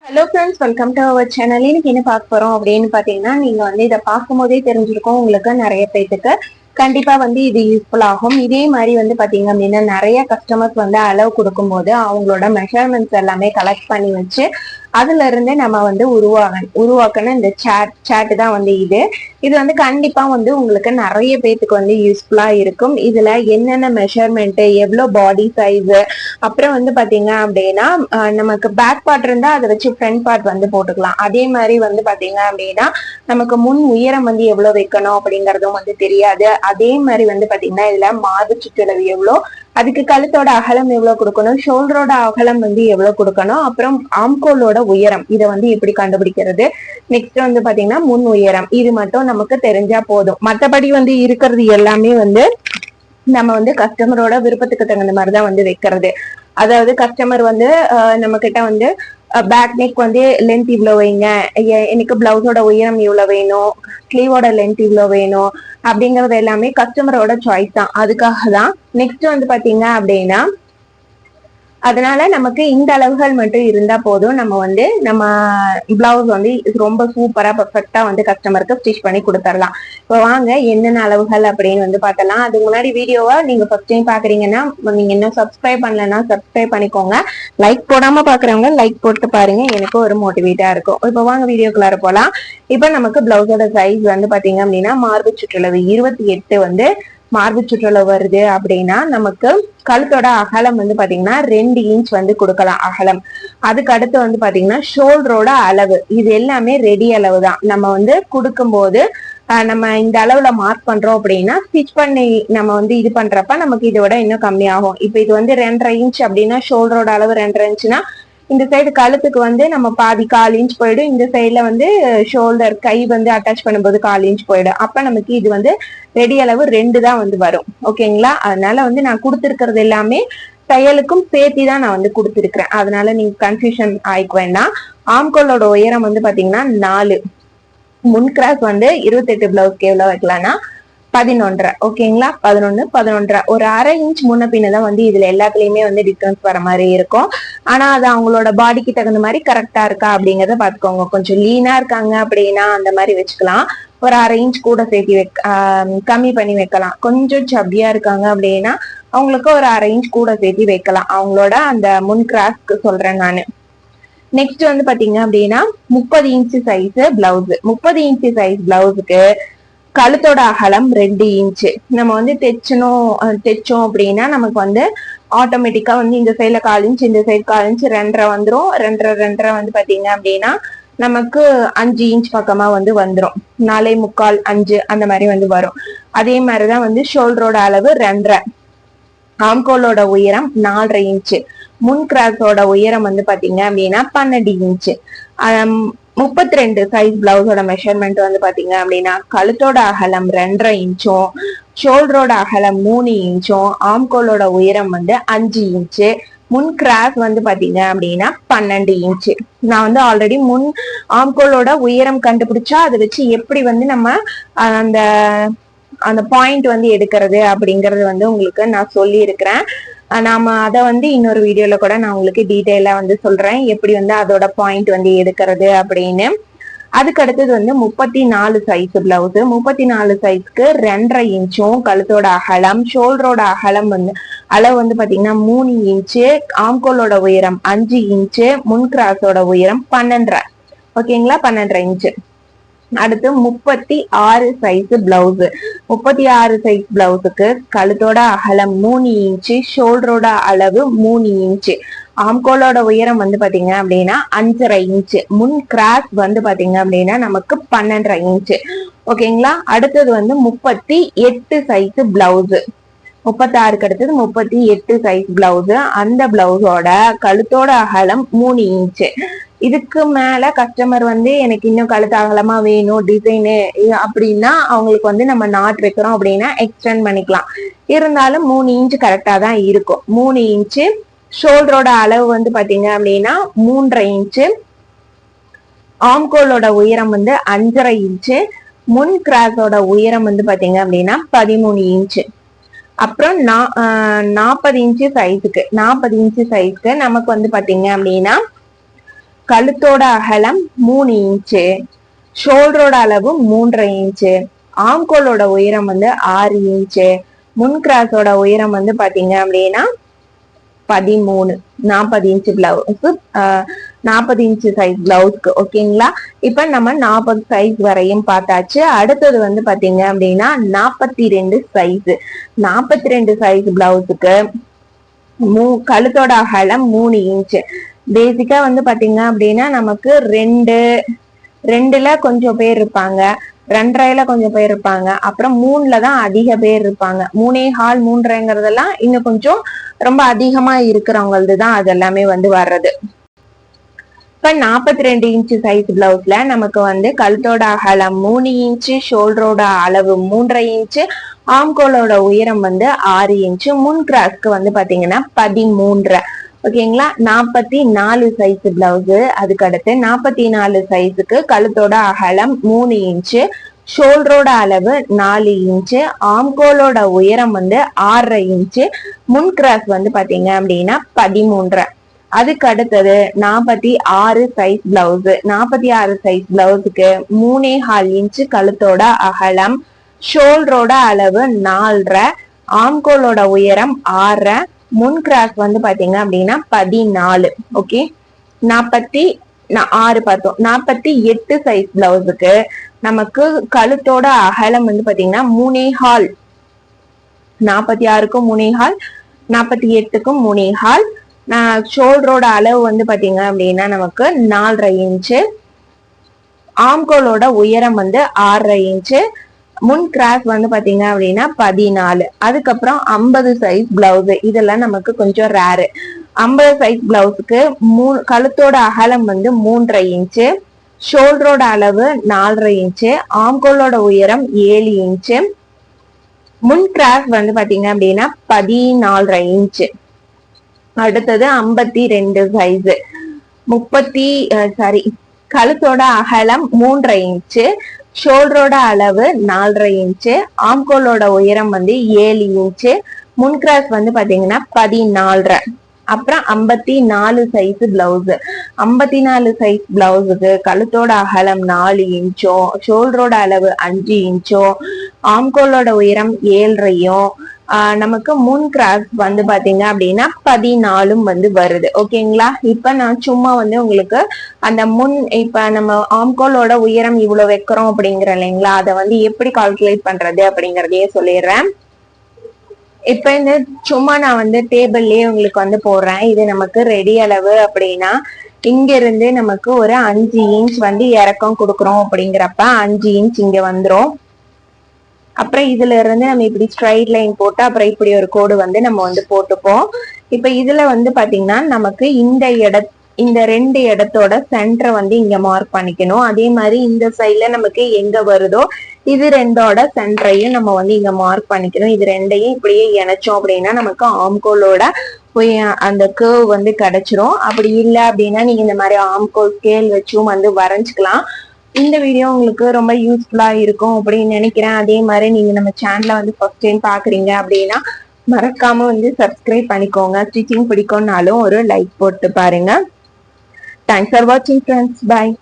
Hello friends, welcome to our channel. இன்னைக்கு என்ன பார்க்க போறோம் அப்படின்னு பாத்தீங்கன்னா, நீங்க வந்து இதை பார்க்கும் போதே தெரிஞ்சிருக்கும் உங்களுக்கு நிறைய பேத்துக்கு கண்டிப்பா வந்து இது யூஸ்ஃபுல் ஆகும். இதே மாதிரி வந்து பாத்தீங்க அப்படின்னா நிறைய கஸ்டமர்ஸ் வந்து அளவு கொடுக்கும் போது அவங்களோட மெஷர்மெண்ட்ஸ் எல்லாமே கலெக்ட் பண்ணி வச்சு அதுல இருந்து நம்ம வந்து உருவாக்கணும் இந்த சேட் தான் வந்து இது வந்து கண்டிப்பா வந்து உங்களுக்கு நிறைய பேத்துக்கு வந்து யூஸ்ஃபுல்லா இருக்கும். இதுல என்னென்ன மெஷர்மெண்ட், எவ்வளவு பாடி சைஸ், அப்புறம் வந்து பாத்தீங்க அப்படின்னா நமக்கு பேக் பார்ட் இருந்தா அதை வச்சு ஃப்ரண்ட் பார்ட் வந்து போட்டுக்கலாம். அதே மாதிரி வந்து பாத்தீங்க அப்படின்னா நமக்கு முன் உயரம் வந்து எவ்வளவு வைக்கணும் அப்படிங்கறதும் வந்து தெரியாது. அதே மாதிரி வந்து பாத்தீங்கன்னா இதுல மார்பு சுற்றளவு எவ்வளோ, அதுக்கு கழுத்தோட அகலம் எவ்வளவு கொடுக்கணும், ஷோல்டரோட அகலம் வந்து எவ்வளவு கொடுக்கணும், அப்புறம் ஆம்கோலோட உயரம் இதை வந்து எப்படி கண்டுபிடிக்கிறது, நெக்ஸ்ட் வந்து பாத்தீங்கன்னா முன் உயரம், இது மட்டும் நமக்கு தெரிஞ்சா போதும். மற்றபடி வந்து இருக்கிறது எல்லாமே வந்து நம்ம வந்து கஸ்டமரோட விருப்பத்துக்கு தகுந்த மாதிரிதான் வந்து வைக்கிறது. அதாவது கஸ்டமர் வந்து நம்ம கிட்ட வந்து பேக் நெக் வந்து லென்த் இவ்வளவு வைங்க, எனக்கு பிளவுஸோட உயரம் இவ்வளவு வேணும், ஸ்லீவோட லென்த் இவ்வளவு வேணும் அப்படிங்கறது எல்லாமே கஸ்டமரோட சாய்ஸ் தான். அதுக்காக தான் நெக்ஸ்ட் வந்து பாத்தீங்க அப்படின்னா அதனால நமக்கு இந்த அளவுகள் மட்டும் இருந்தா போதும், நம்ம வந்து நம்ம பிளவுஸ் வந்து ரொம்ப சூப்பரா பெர்ஃபெக்டா வந்து கஸ்டமருக்கு ஸ்டிச் பண்ணி கொடுத்துடலாம். இப்போ வாங்க என்னென்ன அளவுகள் அப்படின்னு வந்து பார்த்தலாம். அதுக்கு முன்னாடி வீடியோவை நீங்க ஃபர்ஸ்ட் டைம் பாக்குறீங்கன்னா நீங்க இன்னும் சப்ஸ்கிரைப் பண்ணலன்னா சப்ஸ்கிரைப் பண்ணிக்கோங்க. லைக் போடாம பாக்குறவங்க லைக் போட்டு பாருங்க, எனக்கு ஒரு மோட்டிவேட்டா இருக்கும். இப்போ வாங்க வீடியோக்குள்ளார போலாம். இப்போ நமக்கு பிளவுஸோட சைஸ் வந்து பாத்தீங்க அப்படின்னா மார்பு சுற்றளவு 28 வந்து மார்பு சுற்றளவு வருது அப்படின்னா நமக்கு கழுத்தோட அகலம் வந்து பாத்தீங்கன்னா 2 இன்ச் வந்து கொடுக்கலாம் அகலம். அதுக்கு அடுத்து வந்து பாத்தீங்கன்னா ஷோல்டரோட அளவு, இது எல்லாமே ரெடி அளவு தான். நம்ம வந்து கொடுக்கும் போது நம்ம இந்த அளவுல மார்க் பண்றோம் அப்படின்னா ஸ்டிச் பண்ணி நம்ம வந்து இது பண்றப்ப நமக்கு இதோட இன்னும் கம்மியாகும். இப்ப இது வந்து 2.5 இன்ச் அப்படின்னா ஷோல்டரோட அளவு 2.5 இன்ச்னா இந்த சைடு கழுத்துக்கு வந்து நம்ம பாதி 1/4 இன்ச் போயிடும், இந்த சைட்ல வந்து ஷோல்டர் கை வந்து அட்டாச் பண்ணும்போது 1/4 இன்ச் போயிடும். அப்ப நமக்கு இது வந்து ரெடி அளவு 2 தான் வந்து வரும். ஓகேங்களா? அதனால வந்து நான் கொடுத்துருக்கிறது எல்லாமே தையலுக்கும் சேர்த்தி தான் நான் வந்து கொடுத்துருக்கிறேன். அதனால நீங்க கன்ஃபியூஷன் ஆயிக்க வேண்டாம். ஆம்கோலோட உயரம் வந்து பாத்தீங்கன்னா 4, முன் கிராஸ் வந்து 28 பிளவுஸ்க்கு எவ்வளவு வைக்கலாம்னா 11.5. ஓகேங்களா? 11 ஒரு 1/2 இன்ச் முன்ன பின்னதான் வந்து இதுல எல்லாத்துலயுமே வந்து டிஃபரன்ஸ் வர மாதிரி இருக்கும். ஆனா அது அவங்களோட பாடிக்கு தகுந்த மாதிரி கரெக்டா இருக்கா அப்படிங்கறத பாத்துக்கோங்க. கொஞ்சம் லீனா இருக்காங்க அப்படின்னா அந்த மாதிரி வச்சுக்கலாம், ஒரு 1/2 இன்ச் கூட சேர்த்து கம்மி பண்ணி வைக்கலாம். கொஞ்சம் சப்பியா இருக்காங்க அப்படின்னா அவங்களுக்கு ஒரு 1/2 இன்ச் கூட சேர்த்து வைக்கலாம், அவங்களோட அந்த முன் கிராஸ்க்கு சொல்றேன் நானு. நெக்ஸ்ட் வந்து பாத்தீங்க அப்படின்னா 30 inch size blouse. 30 inch size பிளவுஸுக்கு கழுத்தோட அகலம் 2 இன்ச்சு. நம்ம வந்து தைச்சோம் அப்படின்னா நமக்கு வந்து ஆட்டோமேட்டிக்கா வந்து இந்த சைட்ல 1/4 இன்ச், இந்த சைடு 1/4 இன்ச், 2.5 வந்துரும். 2.5 வந்து பாத்தீங்க அப்படின்னா நமக்கு 5 இன்ச் பக்கமா வந்து வந்துரும். 4.75 5 அந்த மாதிரி வந்து வரும். அதே மாதிரிதான் வந்து ஷோல்டரோட அளவு 2.5, ஆம்கோலோட உயரம் 4.5 இன்ச்சு, முன் கிராஸோட உயரம் வந்து பாத்தீங்க அப்படின்னா 12 இன்ச்சு. 32 சைஸ் பிளவுஸோட மெஷர்மெண்ட் வந்து பாத்தீங்க அப்படின்னா கழுத்தோட அகலம் 2.5 இன்ச்சும், ஷோல்டரோட அகலம் 3 இன்ச்சும், ஆம்கோலோட உயரம் வந்து 5 இன்ச்சு, முன் கிராஸ் வந்து பாத்தீங்க அப்படின்னா 12 இன்ச்சு. நான் வந்து ஆல்ரெடி முன் ஆம்கோலோட உயரம் கண்டுபிடிச்சா அதை வச்சு எப்படி வந்து நம்ம அந்த அந்த பாயிண்ட் வந்து எடுக்கிறது அப்படிங்கறது வந்து உங்களுக்கு நான் சொல்லி இருக்கிறேன். நாம அதை வந்து இன்னொரு வீடியோல கூட நான் உங்களுக்கு டீட்டெயிலா வந்து சொல்றேன் எப்படி வந்து அதோட பாயிண்ட் வந்து எடுக்கிறது அப்படின்னு. அதுக்கு அடுத்தது வந்து 34 சைஸ் பிளவுஸ். 34 சைஸ்க்கு 2.5 இன்ச்சும் கழுத்தோட அகலம், ஷோல்டரோட அகலம் வந்து அளவு வந்து பாத்தீங்கன்னா 3 இன்ச்சு, ஆம்கோலோட உயரம் 5 இன்ச்சு, முன் கிராஸோட உயரம் 12.5. ஓகேங்களா? 12.5 இன்ச்சு. அடுத்து 36 சைஸ் பிளவுஸ். 36 சைஸ் பிளவுஸுக்கு கழுத்தோட அகலம் 3 இன்ச்சு, ஷோல்டரோட அளவு 3 இன்ச்சு, ஆம்கோலோட உயரம் வந்து பாத்தீங்க அப்படின்னா 5.5 இன்ச்சு, முன் கிராஸ் வந்து பாத்தீங்க அப்படின்னா நமக்கு 12.5 இன்ச்சு. ஓகேங்களா? அடுத்தது வந்து 38 சைஸ் பிளவுஸ். 36க்கு அடுத்தது 38 சைஸ் பிளவுஸ். அந்த பிளவுஸோட கழுத்தோட அகலம் 3 இன்ச்சு. இதுக்கு மேல கஸ்டமர் வந்து எனக்கு இன்னும் கழுத்து அகலமா வேணும் டிசைனு அப்படின்னா அவங்களுக்கு வந்து நம்ம நாட் வைக்கிறோம் அப்படின்னா எக்ஸ்டெண்ட் பண்ணிக்கலாம். இருந்தாலும் 3 இன்ச்சு கரெக்டா தான் இருக்கும். 3 இன்ச்சு. ஷோல்டரோட அளவு வந்து பாத்தீங்க அப்படின்னா 3.5 இன்ச்சு, ஆம்கோலோட உயரம் வந்து 5.5 இன்ச்சு, முன் கிராஸோட உயரம் வந்து பாத்தீங்க அப்படின்னா 13 இன்ச்சு. அப்புறம் 40 இன்ச்சு சைஸுக்கு நமக்கு வந்து பாத்தீங்க அப்படின்னா கழுத்தோட அகலம் 3 இன்ச்சு, ஷோல்டரோட அளவு 3.5 இன்ச்சு, ஆம்கோலோட உயரம் வந்து 6 இன்ச்சு, முன் கிராஸோட உயரம் வந்து பாத்தீங்க அப்படின்னா 13, 40 இன்ச்சு பிளவுஸ், 40 இன்ச்சு சைஸ் பிளவுஸ்க்கு. ஓகேங்களா? இப்ப நம்ம 40 சைஸ் வரையும் பார்த்தாச்சு. அடுத்தது வந்து பாத்தீங்க அப்படின்னா 42 சைஸ். 42 சைஸ் பிளவுஸுக்கு கழுத்தோட அகலம் 3 இன்ச்சு. பேசிக்கா வந்து பாத்தீங்க அப்படின்னா நமக்கு ரெண்டுல கொஞ்சம் பேர் இருப்பாங்க, 2.5ல கொஞ்சம் பேர் இருப்பாங்க, அப்புறம் 3ல தான் அதிக பேர் இருப்பாங்க. 3.25 3.5ங்கிறதெல்லாம் இன்னும் கொஞ்சம் ரொம்ப அதிகமா இருக்கிறவங்களது தான் அது எல்லாமே வந்து வர்றது. இப்ப 42 இன்ச்சு சைஸ் பிளவுஸ்ல நமக்கு வந்து கழுத்தோட அகலம் 3 இன்ச்சு, ஷோல்டரோட அளவு 3.5 இன்ச்சு, ஆம்கோலோட உயரம் வந்து 6 இன்ச்சு, முன் கிராஸ்க்கு வந்து பாத்தீங்கன்னா 13. ஓகேங்களா? 44 சைஸ் பிளவுஸ். அதுக்கு அடுத்து 44 சைஸுக்கு கழுத்தோட அகலம் 3 இன்ச்சு, ஷோல்டரோட அளவு 4 இன்ச்சு, ஆம்கோலோட உயரம் வந்து 6.5 இன்ச்சு, முன் கிராஸ் வந்து பாத்தீங்க அப்படின்னா 13. அதுக்கு அடுத்தது 46 சைஸ் பிளவுஸ். 46 சைஸ் பிளவுஸுக்கு 3.25 இன்ச்சு கழுத்தோட அகலம், ஷோல்டரோட அளவு 4.5, ஆம்கோலோட உயரம் 6, முன் கிராஸ் வந்து பாத்தீங்க அப்படின்னா 14. ஓகே, 46 பார்த்தோம். 48 சைஸ் பிளவுஸுக்கு நமக்கு கழுத்தோட அகலம் வந்து பாத்தீங்கன்னா 3.25, 46க்கும் 3.25, 48க்கும் 3.25, ஷோல்டரோட அளவு வந்து பாத்தீங்க அப்படின்னா நமக்கு 4.5 இன்ச்சு, ஆம்கோலோட உயரம் வந்து 6.5 இன்ச்சு, முன் கிராஸ் வந்து பாத்தீங்க அப்படின்னா 14. அதுக்கப்புறம் 50 சைஸ் பிளவுஸ். இதெல்லாம் நமக்கு கொஞ்சம் ரேரு. 50 சைஸ் பிளவுஸுக்கு கழுத்தோட அகலம் வந்து 3.5 இன்ச்சு, ஷோல்டரோட அளவு 4.5 இன்ச்சு, ஆம்கோலோட உயரம் 7 இன்ச்சு, முன் கிராஸ் வந்து பாத்தீங்க அப்படின்னா 14.5 இன்ச்சு. அடுத்தது 52 சைஸ். கழுத்தோட அகலம் 3.5 இன்ச்சு, ஷோல்டரோட அளவு 4.5 இன்ச்சு, ஆம்கோலோட உயரம் வந்து 7 இன்ச்சு, முன் கிராஸ் வந்து பாத்தீங்கன்னா 14. அப்புறம் 54 சைஸ் பிளவுஸ். 54 சைஸ் பிளவுஸுக்கு கழுத்தோட அகலம் 4 இன்ச்சோ, ஷோல்டரோட அளவு 5 இன்ச்சோ, ஆம்கோலோட உயரம் 7.5யும், நமக்கு முன் கிராஸ் வந்து பாத்தீங்க அப்படின்னா 14 வந்து வருது. ஓகேங்களா? இப்ப நான் சும்மா வந்து உங்களுக்கு அந்த இப்ப நம்ம ஆம்கோலோட உயரம் இவ்வளவு வைக்கிறோம் அப்படிங்கிற இல்லைங்களா, அதை வந்து எப்படி கால்குலேட் பண்றது அப்படிங்கறதையே சொல்லிடுறேன். இப்ப இந்த சும்மா நான் வந்து டேபிள்லயே உங்களுக்கு வந்து போடுறேன். இது நமக்கு ரெடி அளவு அப்படின்னா இங்க இருந்து நமக்கு ஒரு 5 இன்ச் வந்து இறக்கம் கொடுக்குறோம். அப்படிங்கிறப்ப 5 இன்ச் இங்க வந்துரும். அப்புறம் இதுல இருந்து நம்ம இப்படி ஸ்ட்ரைட் லைன் போட்டு அப்புறம் இப்படி ஒரு கோடு வந்து நம்ம வந்து போட்டுப்போம். இப்ப இதுல வந்து பாத்தீங்கன்னா நமக்கு இந்த 2 இடத்தோட சென்டரை வந்து இங்க மார்க் பண்ணிக்கணும். அதே மாதிரி இந்த சைட்ல நமக்கு எங்க வருதோ இது 2ஓட சென்டரையும் நம்ம வந்து இங்க மார்க் பண்ணிக்கணும். இது 2ஐயும் இப்படியே இணைச்சோம் அப்படின்னா நமக்கு ஆம்கோலோட அந்த கர்வ் வந்து கிடைச்சிரும். அப்படி இல்லை அப்படின்னா நீங்க இந்த மாதிரி ஆம்கோல் ஸ்கேல் வச்சும் வந்து வரைஞ்சுக்கலாம். இந்த வீடியோ உங்களுக்கு ரொம்ப யூஸ்ஃபுல்லா இருக்கும் அப்படின்னு நினைக்கிறேன். அதே மாதிரி நீங்க நம்ம சேனலை வந்து ஃபர்ஸ்ட் டைம் பாக்குறீங்க அப்படின்னா மறக்காம வந்து சப்ஸ்கிரைப் பண்ணிக்கோங்க. ஸ்டிச்சிங் பிடிக்கும்னாலும் ஒரு லைக் போட்டு பாருங்க. தேங்க்ஸ் ஃபார் வாட்சிங் ஃப்ரெண்ட்ஸ். பை.